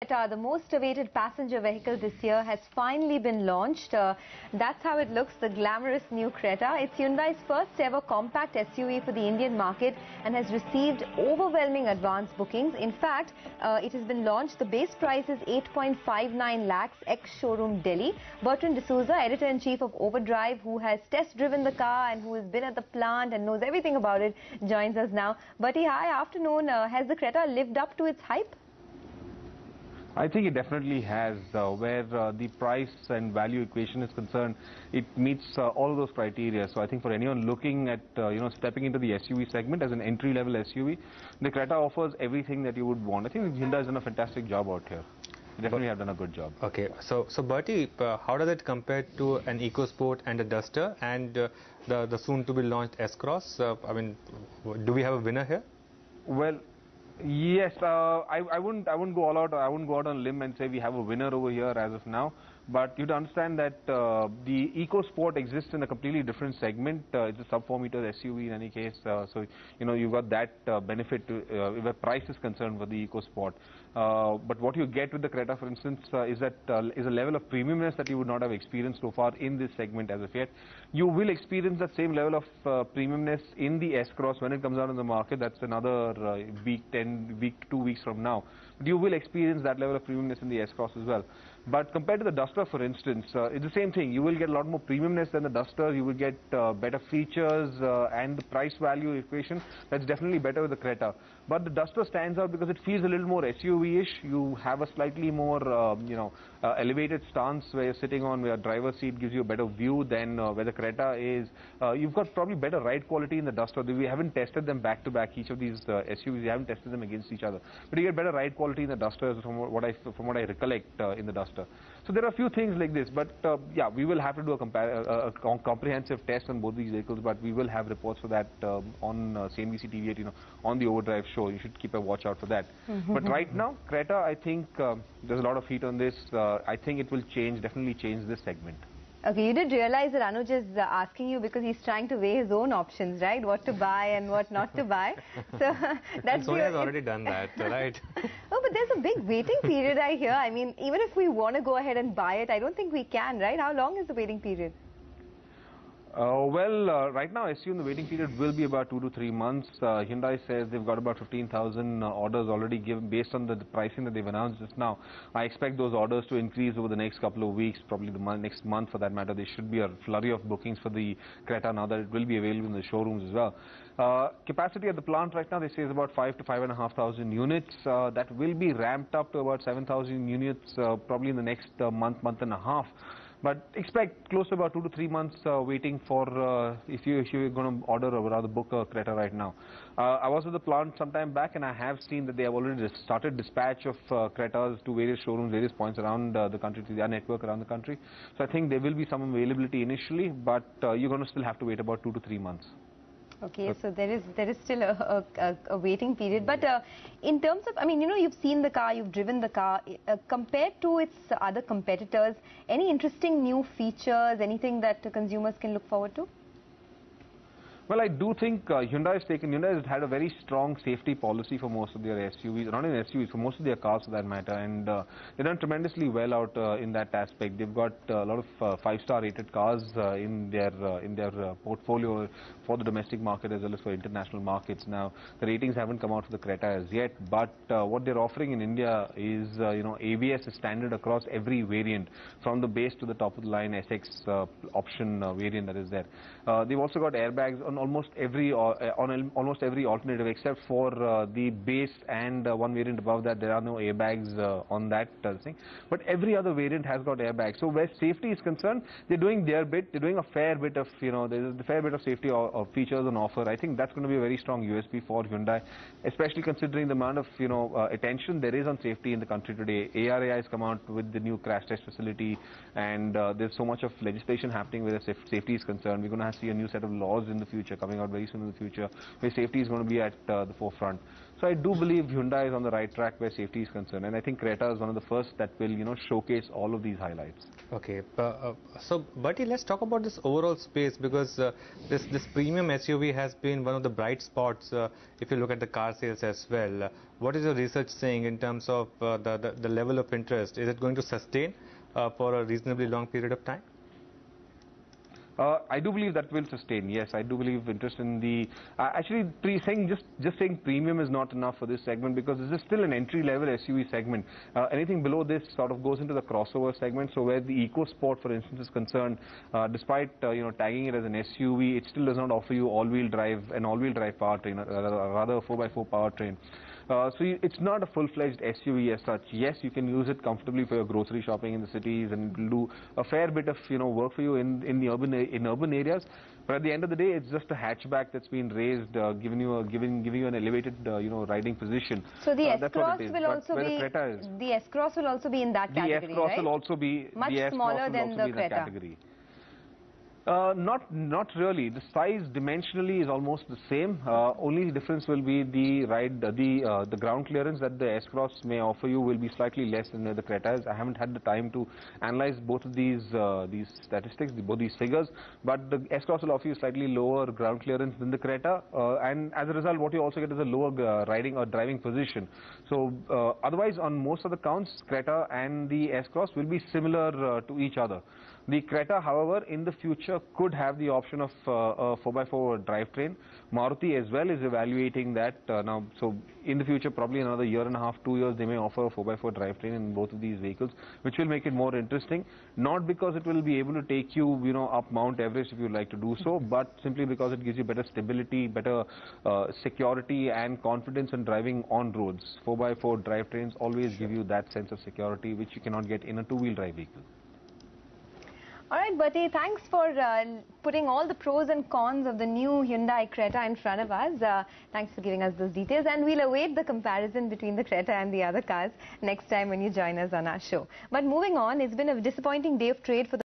Creta, the most awaited passenger vehicle this year, has finally been launched. That's how it looks, the glamorous new Creta. It's Hyundai's first ever compact SUV for the Indian market and has received overwhelming advance bookings. In fact, it has been launched. The base price is 8.59 lakhs, ex-showroom Delhi. Bertrand D'Souza, editor-in-chief of Overdrive, who has test-driven the car and who has been at the plant and knows everything about it, joins us now. Bertie, hi, afternoon. Has the Creta lived up to its hype? I think it definitely has. Where the price and value equation is concerned, it meets all of those criteria. So I think for anyone looking at stepping into the SUV segment as an entry-level SUV, the Creta offers everything that you would want. I think Hyundai has done a fantastic job out here. They definitely have done a good job. Okay, so Bertie, how does it compare to an EcoSport and a Duster and the soon-to-be launched S-Cross? I mean, do we have a winner here? Well, yes, I wouldn't go all out. I wouldn't go out on a limb and say we have a winner over here as of now. But you'd understand that the EcoSport exists in a completely different segment. It's a sub-4 meter SUV in any case. So you've got that benefit where price is concerned for the EcoSport. But what you get with the Creta, for instance, is a level of premiumness that you would not have experienced so far in this segment as of yet. You will experience that same level of premiumness in the S-Cross when it comes out in the market. That's another week, 2 weeks from now. But you will experience that level of premiumness in the S-Cross as well. But compared to the Duster, for instance, it's the same thing. You will get a lot more premiumness than the Duster. You will get better features and the price-value equation. That's definitely better with the Creta. But the Duster stands out because it feels a little more SUV-ish. You have a slightly more, elevated stance where you're sitting on where your driver's seat gives you a better view than where the Creta is. You've got probably better ride quality in the Duster. We haven't tested them back-to-back, each of these SUVs. We haven't tested them against each other. But you get better ride quality in the Duster from what I recollect in the Duster. So there are a few things like this, but yeah, we will have to do a comprehensive test on both these vehicles, but we will have reports for that on CNBC TV 8, on the Overdrive show. You should keep a watch out for that. But right now, Creta, I think there's a lot of heat on this. I think it will definitely change this segment. Okay, you did realize that Anuj is asking you because he's trying to weigh his own options, right? What to buy and what not to buy. So that's Sonia has already done that, right? Oh, but there's a big waiting period, I hear. I mean, even if we want to go ahead and buy it, I don't think we can, right? How long is the waiting period? Right now I assume the waiting period will be about 2 to 3 months. Hyundai says they've got about 15,000 orders already given based on the pricing that they've announced just now. I expect those orders to increase over the next couple of weeks, probably next month for that matter. There should be a flurry of bookings for the Creta now that it will be available in the showrooms as well. Capacity at the plant right now, they say is about 5 to 5,500 units. That will be ramped up to about 7,000 units probably in the next month and a half. But expect close to about 2 to 3 months waiting for if you're going to order or rather book a Creta right now. I was at the plant some time back and I have seen that they have already started dispatch of Cretas to various showrooms, various points around the country, to their network around the country. So I think there will be some availability initially, but you're going to still have to wait about 2 to 3 months. Okay, so there is still a waiting period. But in terms of, I mean, you've seen the car, you've driven the car. Compared to its other competitors, any interesting new features, anything that consumers can look forward to? Well, I do think Hyundai has had a very strong safety policy for most of their SUVs, not even SUVs, for most of their cars for that matter, and they've done tremendously well out in that aspect. They've got a lot of 5-star rated cars in their portfolio for the domestic market as well as for international markets. Now, the ratings haven't come out for the Creta as yet, but what they're offering in India is, ABS is standard across every variant, from the base to the top of the line SX option variant that is there. They've also got airbags on almost every alternative except for the base and one variant above that. There are no airbags on that thing, but every other variant has got airbags. So where safety is concerned, they're doing their bit. They're doing a fair bit of there's a fair bit of safety features on offer. I think that's going to be a very strong USP for Hyundai, especially considering the amount of attention there is on safety in the country today. ARAI has come out with the new crash test facility, and there's so much of legislation happening where safety is concerned. We're going to see a new set of laws in the future coming out very soon in the future where safety is going to be at the forefront. So I do believe Hyundai is on the right track where safety is concerned, and I think Creta is one of the first that will, showcase all of these highlights. Okay, so Bertie, let's talk about this overall space, because this premium SUV has been one of the bright spots if you look at the car sales as well. What is your research saying in terms of the level of interest? Is it going to sustain for a reasonably long period of time? I do believe that will sustain. Yes, I do believe interest in the actually just saying premium is not enough for this segment, because this is still an entry-level SUV segment. Anything below this sort of goes into the crossover segment. So where the EcoSport, for instance, is concerned, despite tagging it as an SUV, it still does not offer you an all-wheel drive powertrain, rather a 4x4 powertrain. So it's not a full-fledged SUV as such. Yes, you can use it comfortably for your grocery shopping in the cities, and it will do a fair bit of work for you in the urban areas. But at the end of the day, it's just a hatchback that's been raised, giving you an elevated riding position. So the S-Cross will also be in that category, The S-Cross right? will also be much smaller than the Creta. Category. Not really. The size dimensionally is almost the same. Only difference will be the ground clearance that the S-Cross may offer you will be slightly less than the Creta is. I haven't had the time to analyze both of these statistics, both these figures, but the S-Cross will offer you slightly lower ground clearance than the Creta, and as a result, what you also get is a lower riding or driving position. So otherwise, on most of the counts, Creta and the S-Cross will be similar to each other. The Creta, however, in the future could have the option of a 4x4 drivetrain. Maruti as well is evaluating that now. So in the future, probably another year and a half, 2 years, they may offer a 4x4 drivetrain in both of these vehicles, which will make it more interesting. Not because it will be able to take you, up Mount Everest if you like to do so, but simply because it gives you better stability, better security and confidence in driving on roads. 4x4 drivetrains always give you that sense of security, which you cannot get in a two-wheel drive vehicle. All right, Bertie, thanks for putting all the pros and cons of the new Hyundai Creta in front of us. Thanks for giving us those details, and we'll await the comparison between the Creta and the other cars next time when you join us on our show. But moving on, it's been a disappointing day of trade for the